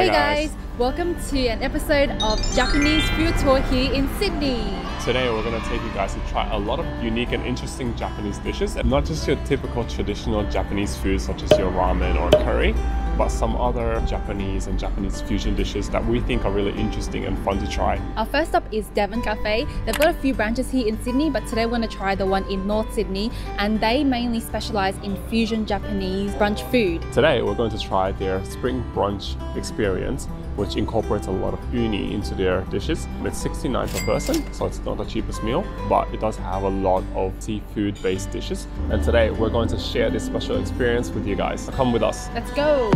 Hey guys, welcome to an episode of Japanese food tour here in Sydney. Today we're going to take you guys to try a lot of unique and interesting Japanese dishes, and not just your typical traditional Japanese food such as your ramen or curry, but some other Japanese and Japanese fusion dishes that we think are really interesting and fun to try. Our first stop is Devon Cafe. They've got a few branches here in Sydney, but today we're going to try the one in North Sydney, and they mainly specialize in fusion Japanese brunch food. Today we're going to try their spring brunch experience, which incorporates a lot of uni into their dishes. It's $69 per person, so it's not the cheapest meal, but it does have a lot of seafood based dishes. And today we're going to share this special experience with you guys. So come with us. Let's go!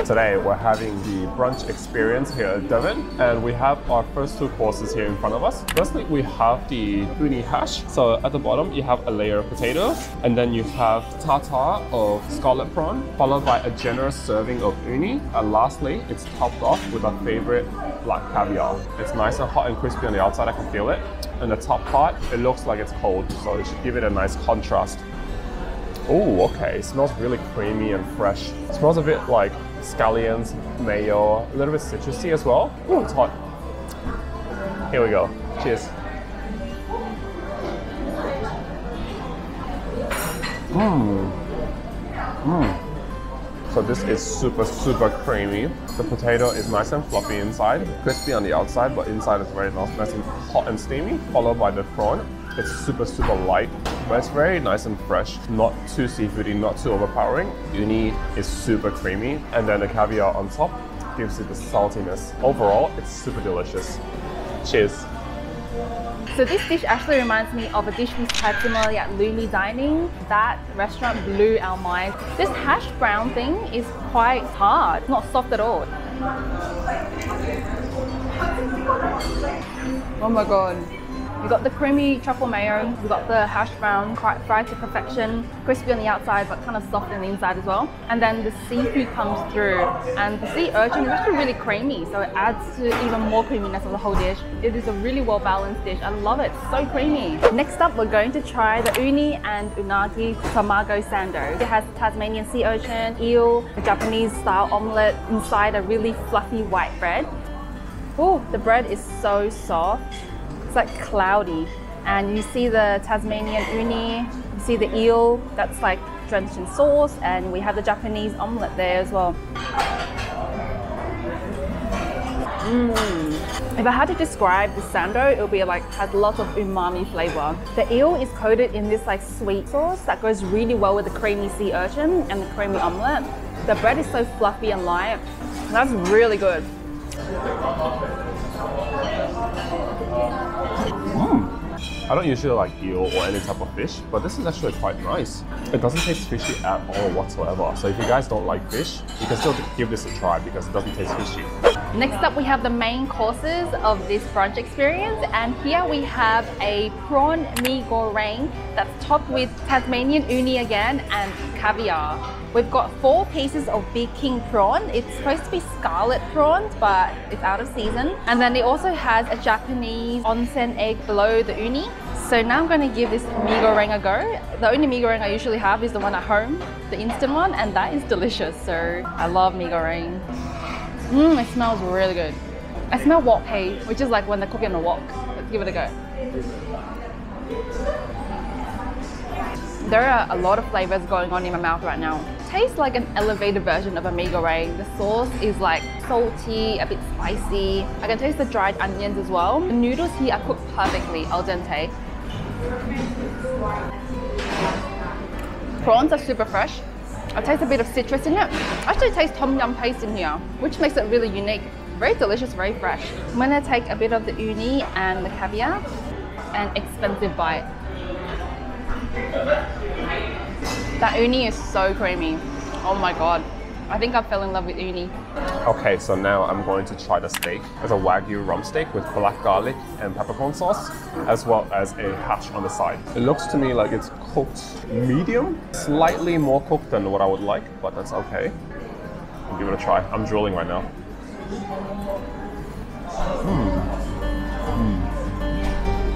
Today we're having the brunch experience here at Devon, and we have our first two courses here in front of us. Firstly, we have the uni hash. So at the bottom you have a layer of potatoes, and then you have tartare of scallop prawn, followed by a generous serving of uni, and lastly it's topped off with our favorite black caviar. It's nice and hot and crispy on the outside, I can feel it, and the top part, it looks like it's cold, so it should give it a nice contrast. Oh, okay, it smells really creamy and fresh. It smells a bit like scallions, mayo, a little bit citrusy as well. Ooh, it's hot. Here we go. Cheers. So this is super creamy. The potato is nice and fluffy inside, crispy on the outside, but inside is very nice and hot and steamy, followed by the prawn. It's super light, but it's very nice and fresh. Not too seafoody, not too overpowering. Uni is super creamy, and then the caviar on top gives it the saltiness. Overall, it's super delicious. Cheers. So this dish actually reminds me of a dish we had similarly at LiQWYD Dining. That restaurant blew our minds. This hash brown thing is quite hard, it's not soft at all. Oh my god. We've got the creamy truffle mayo, we've got the hash brown, fried to perfection, crispy on the outside but kind of soft on the inside as well. And then the seafood comes through, and the sea urchin is actually really creamy, so it adds to even more creaminess of the whole dish. It is a really well balanced dish. I love it, it's so creamy. Next up, we're going to try the uni and unagi tamago sandos. It has Tasmanian sea urchin, eel, a Japanese style omelette inside a really fluffy white bread. Oh, the bread is so soft. It's like cloudy, and you see the Tasmanian uni, you see the eel that's like drenched in sauce, and we have the Japanese omelette there as well. If I had to describe the sando, it would be like, has lots of umami flavor. The eel is coated in this like sweet sauce that goes really well with the creamy sea urchin and the creamy omelette. The bread is so fluffy and light. That's really good. I don't usually like eel or any type of fish, but this is actually quite nice. It doesn't taste fishy at all whatsoever. So if you guys don't like fish, you can still give this a try because it doesn't taste fishy. Next up, we have the main courses of this brunch experience, and here we have a prawn mee goreng that's topped with Tasmanian uni again and caviar. We've got 4 pieces of Big King prawn. It's supposed to be scarlet prawns, but it's out of season. And then it also has a Japanese onsen egg below the uni. So now I'm going to give this mee goreng a go. The only mee goreng I usually have is the one at home, the instant one, and that is delicious. So I love mee goreng. It smells really good. I smell wok hei, which is like when they're cooking in a wok. Let's give it a go. There are a lot of flavors going on in my mouth right now. It tastes like an elevated version of a mee goreng. The sauce is like salty, a bit spicy. I can taste the dried onions as well. The noodles here are cooked perfectly, al dente. Prawns are super fresh. I taste a bit of citrus in it. I actually taste tom yum paste in here, which makes it really unique. Very delicious, very fresh. I'm gonna take a bit of the uni and the caviar, and expensive bite. That uni is so creamy. Oh my god. I think I fell in love with uni. Okay, so now I'm going to try the steak. It's a WAGYU rump steak with black garlic and peppercorn sauce, as well as a hash on the side. It looks to me like it's cooked medium, slightly more cooked than what I would like, but that's okay. I'll give it a try. I'm drooling right now.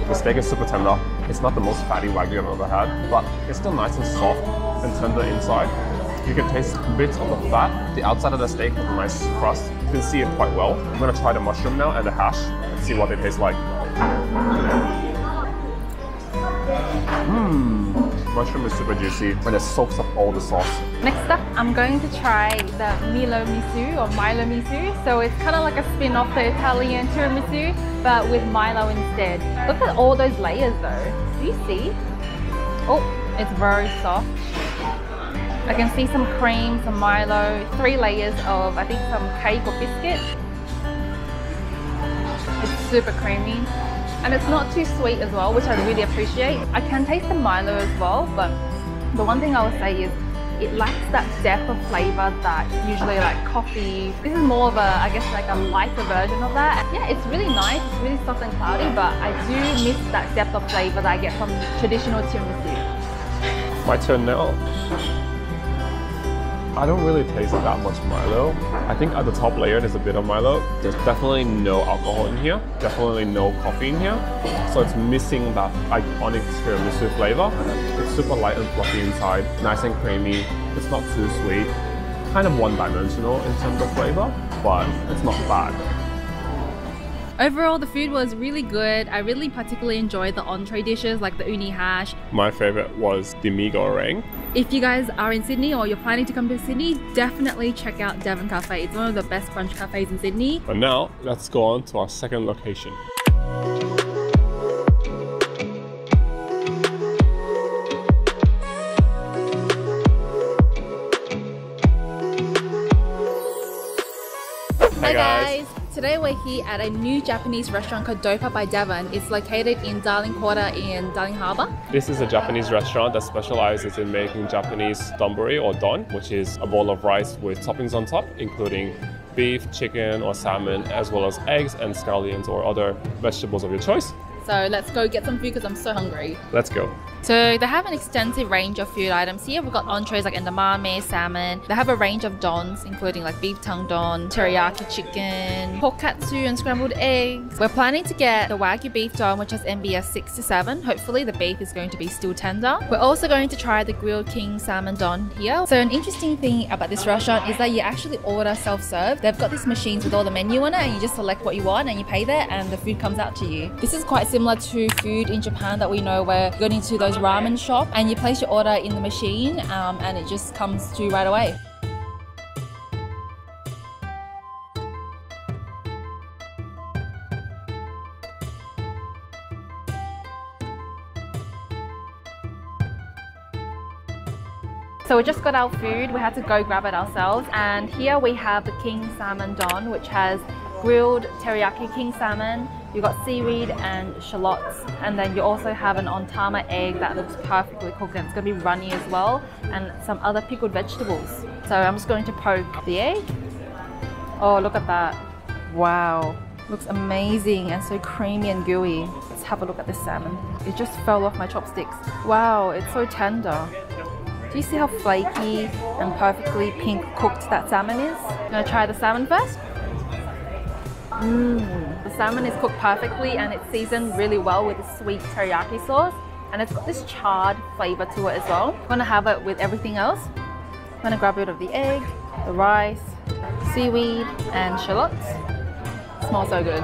The steak is super tender. It's not the most fatty Wagyu I've ever had, but it's still nice and soft and tender inside. You can taste bits of the fat. The outside of the steak with a nice crust. You can see it quite well. I'm gonna try the mushroom now and the hash and see what they taste like. Mushroom is super juicy and it soaks up all the sauce. Next up, I'm going to try the Milo miso or Milo miso. So it's kind of like a spin-off the Italian tiramisu, but with Milo instead. Look at all those layers though. Do you see? Oh, it's very soft. I can see some cream, some Milo, 3 layers of, I think, some cake or biscuit. It's super creamy. And it's not too sweet as well, which I really appreciate. I can taste the Milo as well, but the one thing I would say is it lacks that depth of flavor that usually like coffee. This is more of a, I guess, like a lighter version of that. Yeah, it's really nice, it's really soft and cloudy, but I do miss that depth of flavor that I get from traditional tiramisu. My turn now. I don't really taste that much Milo. I think at the top layer there's a bit of Milo. There's definitely no alcohol in here. Definitely no coffee in here. So it's missing that iconic tiramisu flavor. It's super light and fluffy inside, nice and creamy. It's not too sweet. Kind of one-dimensional in terms of flavor, but it's not bad. Overall, the food was really good. I really particularly enjoyed the entree dishes like the uni hash. My favorite was the mee goreng. If you guys are in Sydney or you're planning to come to Sydney, definitely check out Devon Cafe. It's one of the best brunch cafes in Sydney. But now, let's go on to our second location. Hi guys! Today we're here at a new Japanese restaurant called DOPA by Devon. It's located in Darling Quarter in Darling Harbour. This is a Japanese restaurant that specializes in making Japanese donburi or don, which is a bowl of rice with toppings on top, including beef, chicken or salmon, as well as eggs and scallions or other vegetables of your choice. So let's go get some food because I'm so hungry. Let's go. So they have an extensive range of food items here. We've got entrees like edamame, salmon. They have a range of dons, including like beef tongue don, teriyaki chicken, pork katsu and scrambled eggs. We're planning to get the Wagyu beef don, which has MBS 6 to 7. Hopefully the beef is going to be still tender. We're also going to try the grilled king salmon don here. So an interesting thing about this restaurant is that you actually order self-serve. They've got these machines with all the menu on it and you just select what you want and you pay there and the food comes out to you. This is quite similar to food in Japan that we know where you go into those ramen shop and you place your order in the machine and it just comes to you right away. So we just got our food, we had to go grab it ourselves, and here we have the king salmon don, which has grilled teriyaki king salmon. You've got seaweed and shallots, and then you also have an ontama egg that looks perfectly cooked and it's going to be runny as well, and some other pickled vegetables. So I'm just going to poke the egg. Oh, look at that. Wow. Looks amazing and so creamy and gooey. Let's have a look at this salmon. It just fell off my chopsticks. Wow, it's so tender. Do you see how flaky and perfectly pink cooked that salmon is? I'm gonna try the salmon first. The salmon is cooked perfectly and it's seasoned really well with a sweet teriyaki sauce, and it's got this charred flavor to it as well. I'm gonna have it with everything else. I'm gonna grab a bit of the egg, the rice, seaweed and shallots. It smells so good.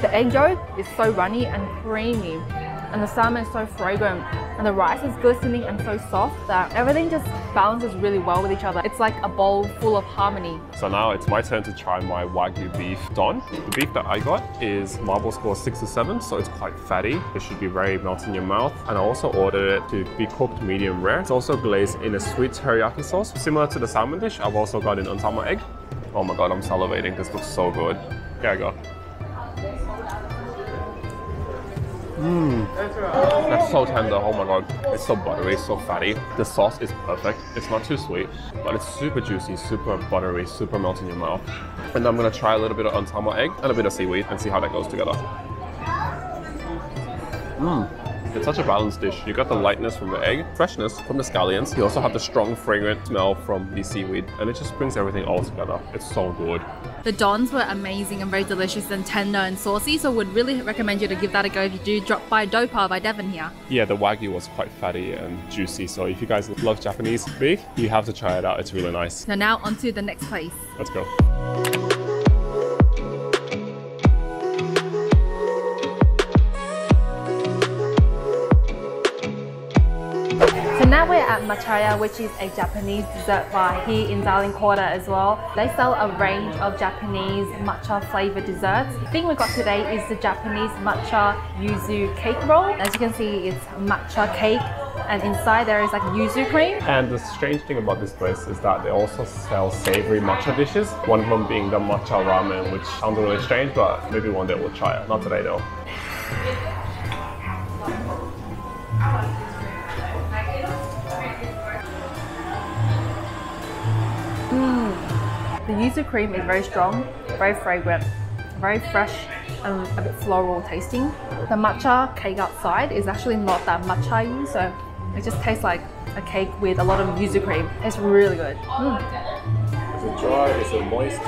The egg yolk is so runny and creamy, and the salmon is so fragrant, and the rice is glistening and so soft that everything just balances really well with each other. It's like a bowl full of harmony. So now it's my turn to try my Wagyu beef don. The beef that I got is marble score 6 to 7, so it's quite fatty. It should be very melty in your mouth. And I also ordered it to be cooked medium rare. It's also glazed in a sweet teriyaki sauce. Similar to the salmon dish, I've also got an ontama egg. Oh my god, I'm salivating. This looks so good. Here I go. That's so tender, oh my god. It's so buttery, so fatty. The sauce is perfect. It's not too sweet, but it's super juicy, super buttery, super melty in your mouth. And I'm gonna try a little bit of ontama egg and a bit of seaweed and see how that goes together. It's such a balanced dish. You got the lightness from the egg, freshness from the scallions. You also have the strong fragrant smell from the seaweed, and it just brings everything all together. It's so good. The dons were amazing and very delicious and tender and saucy, so would really recommend you to give that a go if you do drop by DOPA by Devon here. Yeah, the Wagyu was quite fatty and juicy, so if you guys love Japanese beef, you have to try it out. It's really nice. So now on to the next place. Let's go. So now we're at Matcha-Ya, which is a Japanese dessert bar here in Darling Quarter as well. They sell a range of Japanese matcha flavoured desserts. The thing we got today is the Japanese matcha yuzu cake roll. As you can see, it's matcha cake, and inside there is like yuzu cream. And the strange thing about this place is that they also sell savoury matcha dishes. One of them being the matcha ramen, which sounds really strange, but maybe one day we'll try it. Not today though. The yuzu cream is very strong, very fragrant, very fresh and a bit floral tasting. The matcha cake outside is actually not that matcha-y, so it just tastes like a cake with a lot of yuzu cream. It's really good. Is it dry? Is it moist?